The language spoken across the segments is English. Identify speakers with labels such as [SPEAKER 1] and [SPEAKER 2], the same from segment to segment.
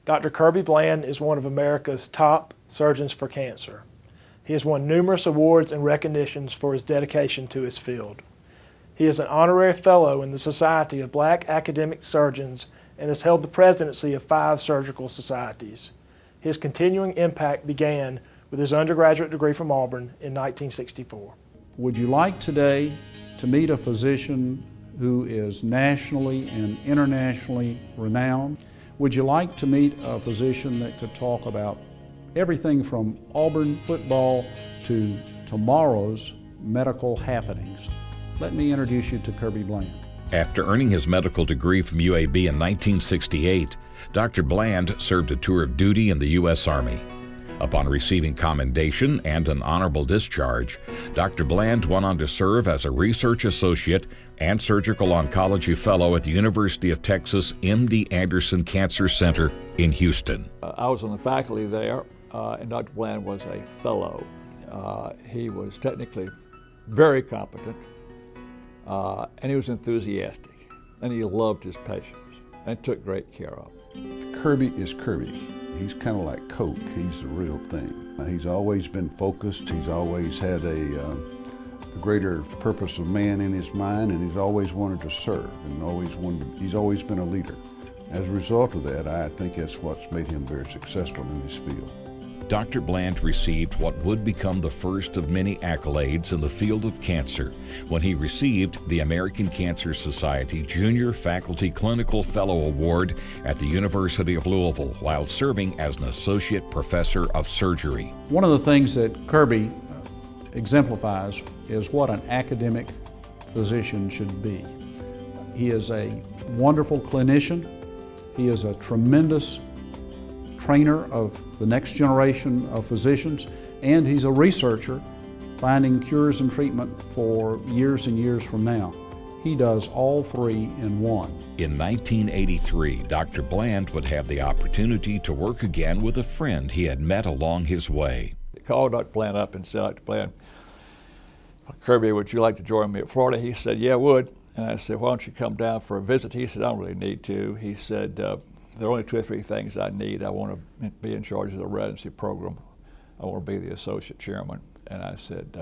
[SPEAKER 1] Dr. Kirby Bland is one of America's top surgeons for cancer. He has won numerous awards and recognitions for his dedication to his field. He is an honorary fellow in the Society of Black Academic Surgeons and has held the presidency of 5 surgical societies. His continuing impact began with his undergraduate degree from Auburn in 1964.
[SPEAKER 2] Would you like today to meet a physician who is nationally and internationally renowned? Would you like to meet a physician that could talk about everything from Auburn football to tomorrow's medical happenings? Let me introduce you to Kirby Bland.
[SPEAKER 3] After earning his medical degree from UAB in 1968, Dr. Bland served a tour of duty in the U.S. Army. Upon receiving commendation and an honorable discharge, Dr. Bland went on to serve as a research associate and surgical oncology fellow at the University of Texas MD Anderson Cancer Center in Houston.
[SPEAKER 4] I was on the faculty there, and Dr. Bland was a fellow. He was technically very competent, and he was enthusiastic, and he loved his patients and took great care of them.
[SPEAKER 5] Kirby is Kirby. He's kind of like Coke. He's the real thing. He's always been focused. He's always had the greater purpose of man in his mind, and he's always wanted to serve, and he's always been a leader. As a result of that, I think that's what's made him very successful in his field.
[SPEAKER 3] Dr. Bland received what would become the first of many accolades in the field of cancer when he received the American Cancer Society Junior Faculty Clinical Fellow Award at the University of Louisville while serving as an Associate Professor of Surgery.
[SPEAKER 2] One of the things that Kirby exemplifies is what an academic physician should be. He is a wonderful clinician. He is a tremendous trainer of the next generation of physicians, and he's a researcher finding cures and treatment for years and years from now. He does all 3 in one.
[SPEAKER 3] In 1983, Dr. Bland would have the opportunity to work again with a friend he had met along his way.
[SPEAKER 4] I called Dr. Bland up and said, Dr. Bland, Kirby, would you like to join me at Florida? He said, yeah, I would. And I said, why don't you come down for a visit? He said, I don't really need to. He said, there are only 2 or 3 things I need. I want to be in charge of the residency program. I want to be the associate chairman. And I said,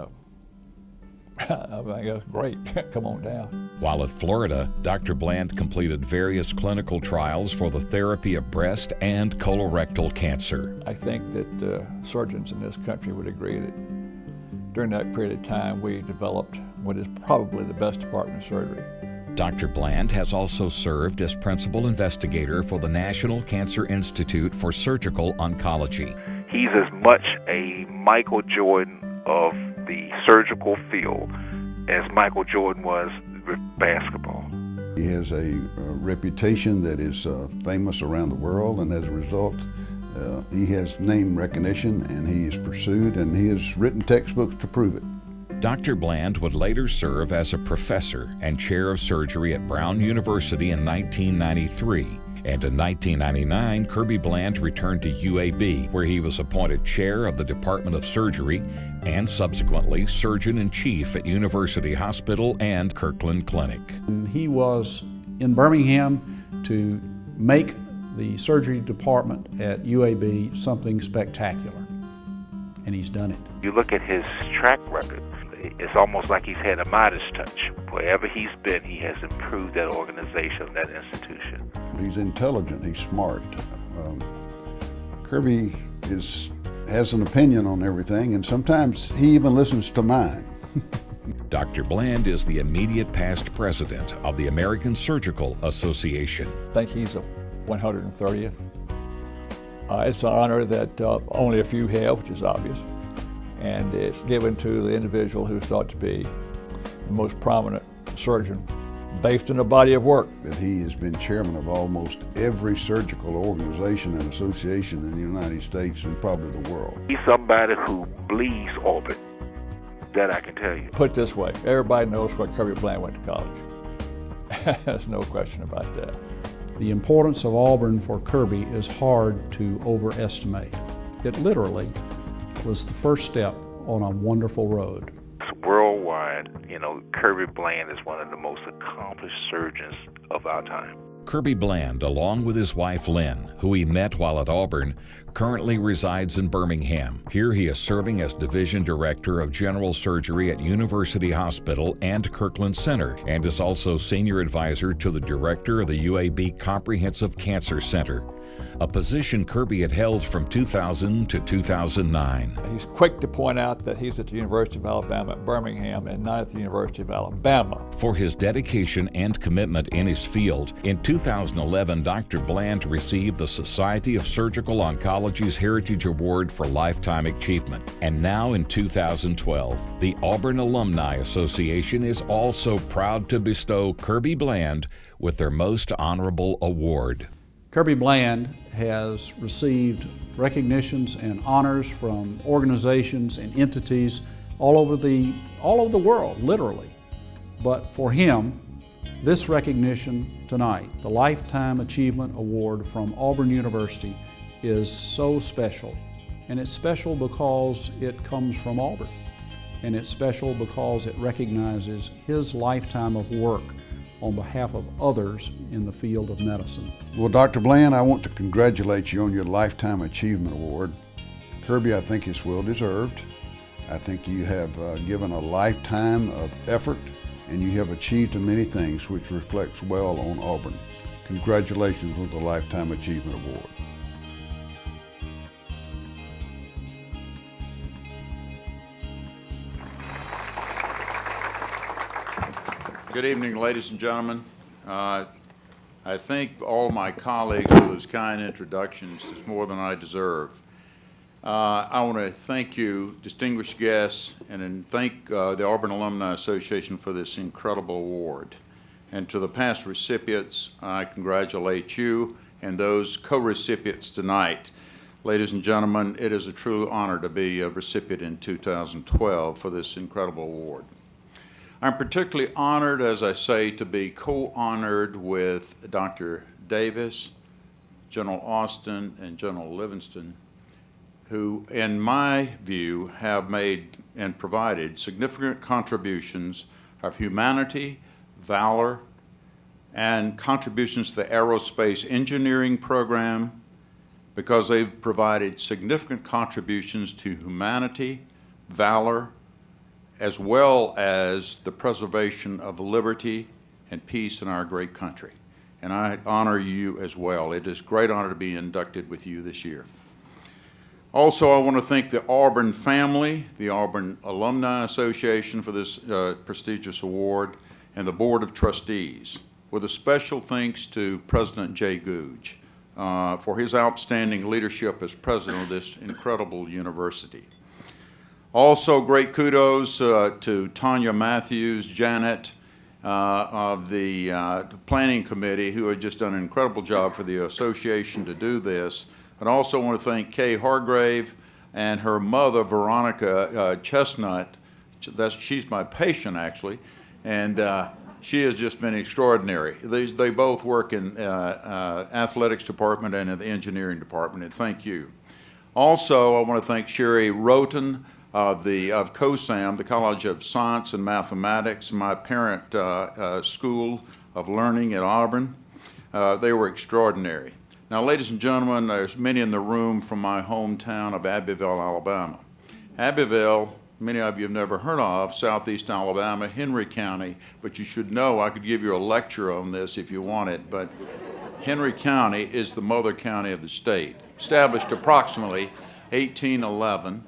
[SPEAKER 4] I guess, great, come on down.
[SPEAKER 3] While at Florida, Dr. Bland completed various clinical trials for the therapy of breast and colorectal cancer.
[SPEAKER 4] I think that surgeons in this country would agree that during that period of time, we developed what is probably the best department of surgery.
[SPEAKER 3] Dr. Bland has also served as principal investigator for the National Cancer Institute for Surgical Oncology.
[SPEAKER 6] He's as much a Michael Jordan of the surgical field as Michael Jordan was with basketball.
[SPEAKER 5] He has a reputation that is famous around the world, and as a result, he has name recognition, and he is pursued, and he has written textbooks to prove it.
[SPEAKER 3] Dr. Bland would later serve as a professor and chair of surgery at Brown University in 1993. And in 1999, Kirby Bland returned to UAB, where he was appointed chair of the Department of Surgery and subsequently surgeon-in-chief at University Hospital and Kirkland Clinic.
[SPEAKER 2] And he was in Birmingham to make the surgery department at UAB something spectacular, and he's done it.
[SPEAKER 6] You look at his track record, it's almost like he's had a Midas touch. Wherever he's been, he has improved that organization, that institution.
[SPEAKER 5] He's intelligent, he's smart. Kirby has an opinion on everything, and sometimes he even listens to mine.
[SPEAKER 3] Dr. Bland is the immediate past president of the American Surgical Association.
[SPEAKER 4] I think he's a 130th. It's an honor that only a few have, which is obvious. And it's given to the individual who's thought to be the most prominent surgeon based in a body of work.
[SPEAKER 5] That he has been chairman of almost every surgical organization and association in the United States and probably the world.
[SPEAKER 6] He's somebody who bleeds Auburn, that I can tell you.
[SPEAKER 4] Put it this way, everybody knows where Kirby Bland went to college. There's no question about that.
[SPEAKER 2] The importance of Auburn for Kirby is hard to overestimate. It literally was the first step on a wonderful road.
[SPEAKER 6] Worldwide, Kirby Bland is one of the most accomplished surgeons of our time.
[SPEAKER 3] Kirby Bland, along with his wife Lynn, who he met while at Auburn, currently resides in Birmingham. Here he is serving as Division Director of General Surgery at University Hospital and Kirkland Center, and is also Senior Advisor to the Director of the UAB Comprehensive Cancer Center, a position Kirby had held from 2000 to 2009.
[SPEAKER 4] He's quick to point out that he's at the University of Alabama at Birmingham and not at the University of Alabama.
[SPEAKER 3] For his dedication and commitment in his field, in 2011, Dr. Bland received the Society of Surgical Oncology's Heritage Award for Lifetime Achievement. And now in 2012, the Auburn Alumni Association is also proud to bestow Kirby Bland with their most honorable award.
[SPEAKER 2] Kirby Bland has received recognitions and honors from organizations and entities all over the world, literally. But for him, this recognition tonight, the Lifetime Achievement Award from Auburn University, is so special. And it's special because it comes from Auburn. And it's special because it recognizes his lifetime of work on behalf of others in the field of medicine.
[SPEAKER 5] Well, Dr. Bland, I want to congratulate you on your Lifetime Achievement Award. Kirby, I think it's well deserved. I think you have given a lifetime of effort and you have achieved many things which reflects well on Auburn. Congratulations on the Lifetime Achievement Award.
[SPEAKER 7] Good evening, ladies and gentlemen. I thank all my colleagues for those kind introductions. It's more than I deserve. I want to thank you, distinguished guests, and then thank the Auburn Alumni Association for this incredible award. And to the past recipients, I congratulate you and those co-recipients tonight. Ladies and gentlemen, it is a true honor to be a recipient in 2012 for this incredible award. I'm particularly honored, as I say, to be co-honored with Dr. Davis, General Austin, and General Livingston, who, in my view, have made and provided significant contributions of humanity, valor, and contributions to the aerospace engineering program, because they've provided significant contributions to humanity, valor, as well as the preservation of liberty and peace in our great country. And I honor you as well. It is a great honor to be inducted with you this year. Also, I want to thank the Auburn family, the Auburn Alumni Association for this prestigious award, and the Board of Trustees, with a special thanks to President Jay Googe for his outstanding leadership as president of this incredible university. Also, great kudos to Tanya Matthews, Janet of the Planning Committee, who had just done an incredible job for the association to do this. But I also want to thank Kay Hargrave and her mother, Veronica Chestnut. She's my patient, actually, and she has just been extraordinary. They both work in athletics department and in the engineering department, and thank you. Also, I want to thank Sherry Roten of COSAM, the College of Science and Mathematics, my parent school of learning at Auburn. They were extraordinary. Now, ladies and gentlemen, there's many in the room from my hometown of Abbeville, Alabama. Abbeville, many of you have never heard of, southeast Alabama, Henry County, but you should know, I could give you a lecture on this if you wanted, but Henry County is the mother county of the state. Established approximately 1811.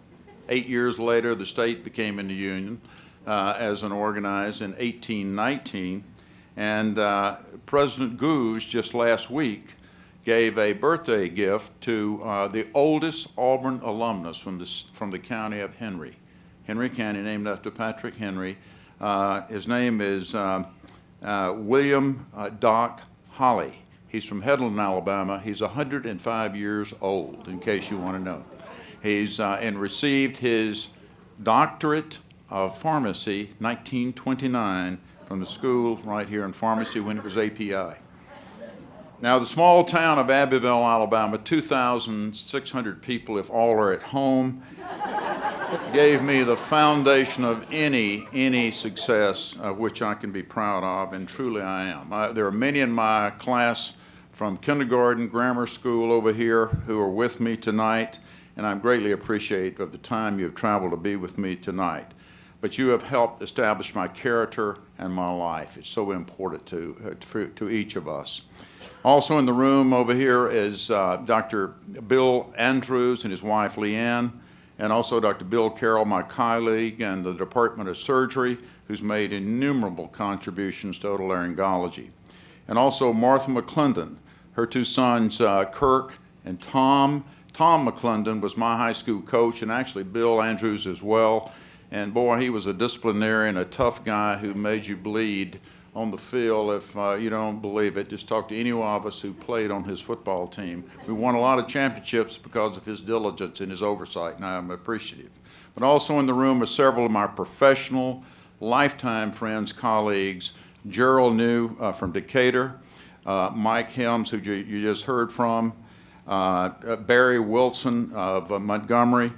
[SPEAKER 7] 8 years later, the state became in the Union as an organized in 1819. And President Googe, just last week, gave a birthday gift to the oldest Auburn alumnus from the county of Henry. Henry County, named after Patrick Henry. His name is William Doc Holly. He's from Headland, Alabama. He's 105 years old, in case you want to know. He's and received his doctorate of pharmacy, 1929, from the school right here in pharmacy when it was API. Now, the small town of Abbeville, Alabama, 2,600 people if all are at home, gave me the foundation of any success which I can be proud of, and truly I am. There are many in my class from kindergarten, grammar school over here who are with me tonight, and I'm greatly appreciative of the time you have traveled to be with me tonight. But you have helped establish my character and my life. It's so important to each of us. Also in the room over here is Dr. Bill Andrews and his wife Leanne, and also Dr. Bill Carroll, my colleague in the Department of Surgery, who's made innumerable contributions to otolaryngology. And also Martha McClendon, her two sons Kirk and Tom. Tom McClendon was my high school coach, and actually Bill Andrews as well. And boy, he was a disciplinarian, a tough guy who made you bleed on the field. If you don't believe it, just talk to any one of us who played on his football team. We won a lot of championships because of his diligence and his oversight, and I'm appreciative. But also in the room are several of my professional, lifetime friends, colleagues. Gerald New from Decatur, Mike Helms, who you just heard from, Barry Wilson of Montgomery.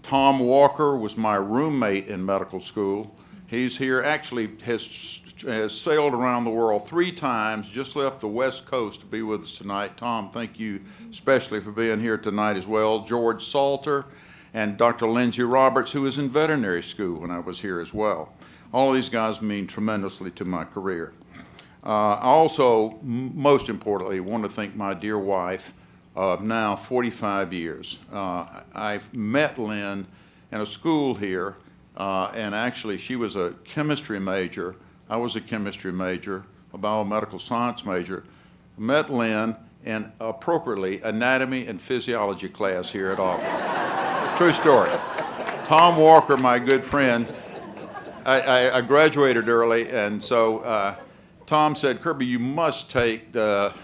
[SPEAKER 7] Tom Walker was my roommate in medical school. He's here, actually has sailed around the world 3 times, just left the West Coast to be with us tonight. Tom, thank you especially for being here tonight as well. George Salter and Dr. Lindsay Roberts, who was in veterinary school when I was here as well. All of these guys mean tremendously to my career. I also, most importantly, want to thank my dear wife of now 45 years. I've met Lynn in a school here, and actually she was a chemistry major. I was a chemistry major, a biomedical science major. Met Lynn in, appropriately, anatomy and physiology class here at Auburn. True story. Tom Walker, my good friend, I graduated early, and so Tom said, Kirby, you must take the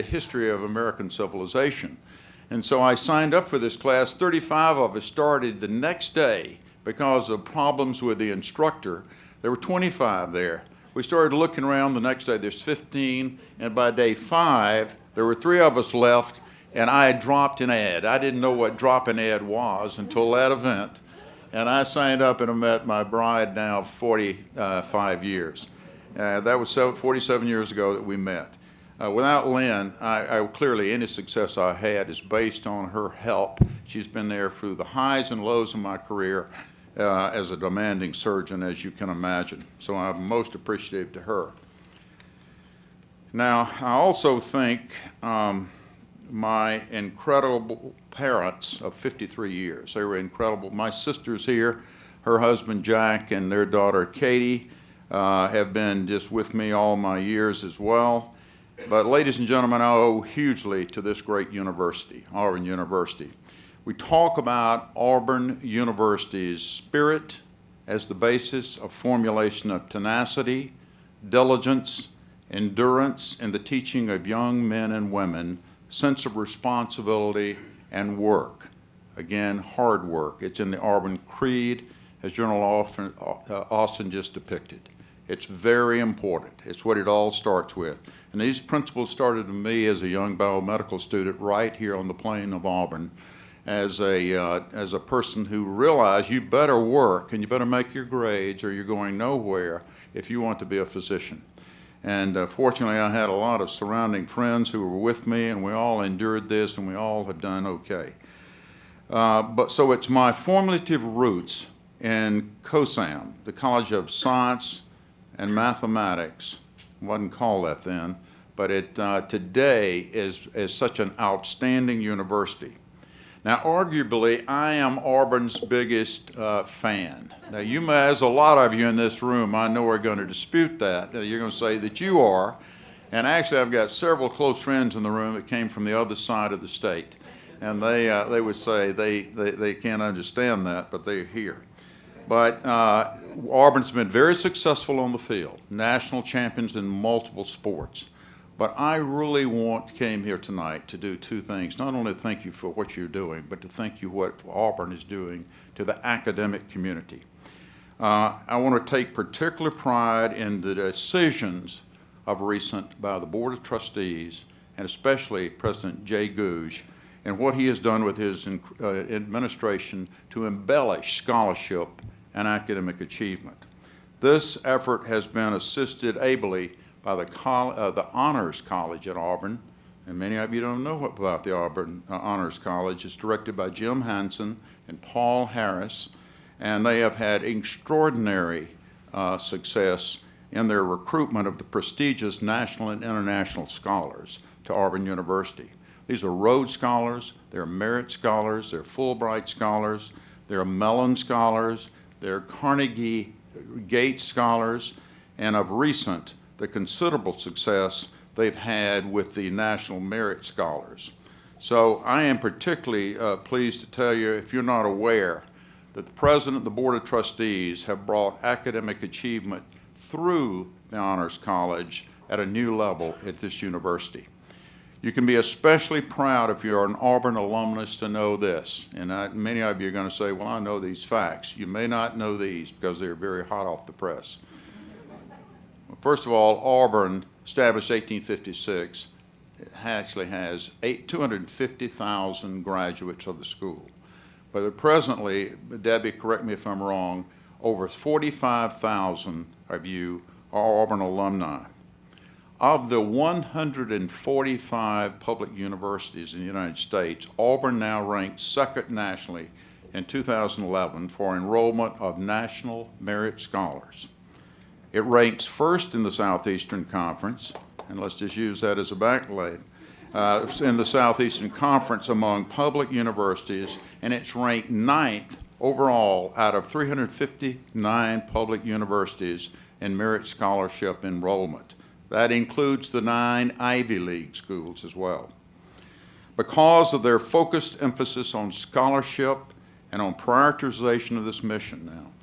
[SPEAKER 7] history of American civilization. And so I signed up for this class. 35 of us started the next day because of problems with the instructor. There were 25 there. We started looking around the next day, there's 15, and by day 5, there were 3 of us left, and I had dropped an ad. I didn't know what drop an ad was until that event, and I signed up and I met my bride now 45 years. That was 47 years ago that we met. Without Lynn, clearly any success I had is based on her help. She's been there through the highs and lows of my career as a demanding surgeon, as you can imagine. So I'm most appreciative to her. Now, I also thank my incredible parents of 53 years. They were incredible. My sister's here, her husband Jack and their daughter Katie have been just with me all my years as well. But ladies and gentlemen, I owe hugely to this great university, Auburn University. We talk about Auburn University's spirit as the basis of formulation of tenacity, diligence, endurance in the teaching of young men and women, sense of responsibility and work. Again, hard work. It's in the Auburn Creed, as General Austin just depicted. It's very important. It's what it all starts with. And these principles started to me as a young biomedical student right here on the plain of Auburn as a person who realized you better work and you better make your grades or you're going nowhere if you want to be a physician. And fortunately, I had a lot of surrounding friends who were with me, and we all endured this, and we all have done okay. So it's my formative roots in COSAM, the College of Science and Mathematics. Wasn't called that then, but it today is such an outstanding university. Now, arguably, I am Auburn's biggest fan. Now, you may, as a lot of you in this room, I know are going to dispute that. You're going to say that you are. And actually, I've got several close friends in the room that came from the other side of the state. And they would say they can't understand that, but they're here. But Auburn's been very successful on the field, national champions in multiple sports. But I really came here tonight to do 2 things. Not only thank you for what you're doing, but to thank you what Auburn is doing to the academic community. I want to take particular pride in the decisions of recent by the Board of Trustees, and especially President Jay Gouge, and what he has done with his administration to embellish scholarship and academic achievement. This effort has been assisted ably by the Honors College at Auburn, and many of you don't know about the Auburn Honors College. It's directed by Jim Hansen and Paul Harris, and they have had extraordinary success in their recruitment of the prestigious national and international scholars to Auburn University. These are Rhodes Scholars, they're Merit Scholars, they're Fulbright Scholars, they're Mellon Scholars, they're Carnegie Gates Scholars, and of recent, the considerable success they've had with the National Merit Scholars. So I am particularly pleased to tell you, if you're not aware, that the President and the Board of Trustees have brought academic achievement through the Honors College at a new level at this university. You can be especially proud if you're an Auburn alumnus to know this, and many of you are going to say, well, I know these facts. You may not know these because they're very hot off the press. Well, first of all, Auburn, established 1856, actually has 250,000 graduates of the school. But presently, Debbie, correct me if I'm wrong, over 45,000 of you are Auburn alumni. Of the 145 public universities in the United States, Auburn now ranks second nationally in 2011 for enrollment of National Merit Scholars. It ranks first in the Southeastern Conference, and let's just use that as a backlight, in the Southeastern Conference among public universities, and it's ranked 9th overall out of 359 public universities in merit scholarship enrollment. That includes the 9 Ivy League schools as well. Because of their focused emphasis on scholarship and on prioritization of this mission now,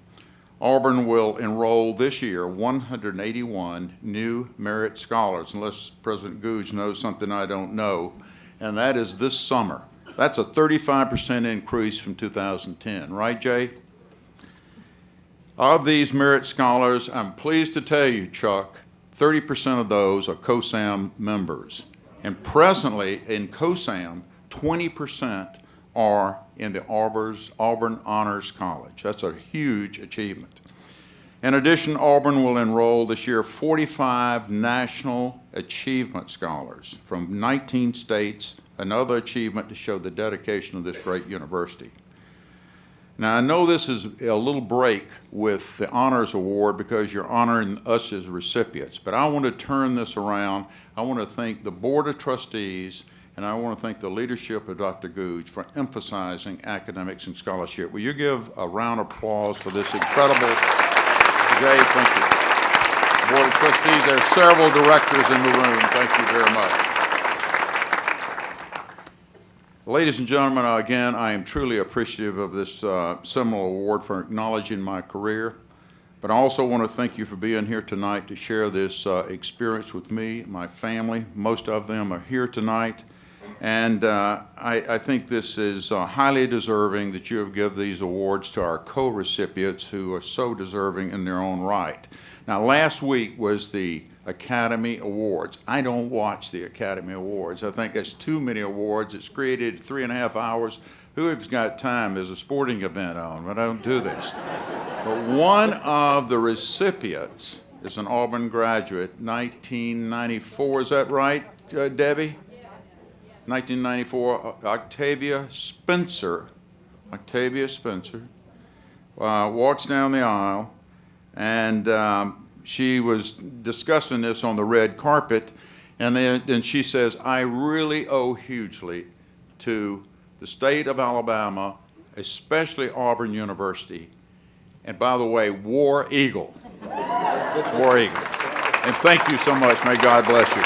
[SPEAKER 7] Auburn will enroll this year 181 new merit scholars, unless President Gouge knows something I don't know, and that is this summer. That's a 35% increase from 2010, right, Jay? Of these merit scholars, I'm pleased to tell you, Chuck, 30% of those are COSAM members. And presently in COSAM, 20% are in the Auburn Honors College. That's a huge achievement. In addition, Auburn will enroll this year 45 National Achievement Scholars from 19 states, another achievement to show the dedication of this great university. Now, I know this is a little break with the Honors Award because you're honoring us as recipients, but I want to turn this around. I want to thank the Board of Trustees, and I want to thank the leadership of Dr. Gouge for emphasizing academics and scholarship. Will you give a round of applause for this incredible, Jay, thank you. Board of Trustees, there are several directors in the room. Thank you very much. Ladies and gentlemen, again, I am truly appreciative of this Seminole Award for acknowledging my career, but I also want to thank you for being here tonight to share this experience with me, my family. Most of them are here tonight, and I think this is highly deserving that you have given these awards to our co-recipients who are so deserving in their own right. Now, last week was the Academy Awards. I don't watch the Academy Awards. I think it's too many awards. It's created 3.5 hours. Who has got time? There's a sporting event on, but I don't do this. But one of the recipients is an Auburn graduate, 1994. Is that right, Debbie? 1994, Octavia Spencer. Octavia Spencer walks down the aisle, and she was discussing this on the red carpet, and then she says, I really owe hugely to the state of Alabama, especially Auburn University, and by the way, War Eagle. War Eagle. And thank you so much. May God bless you.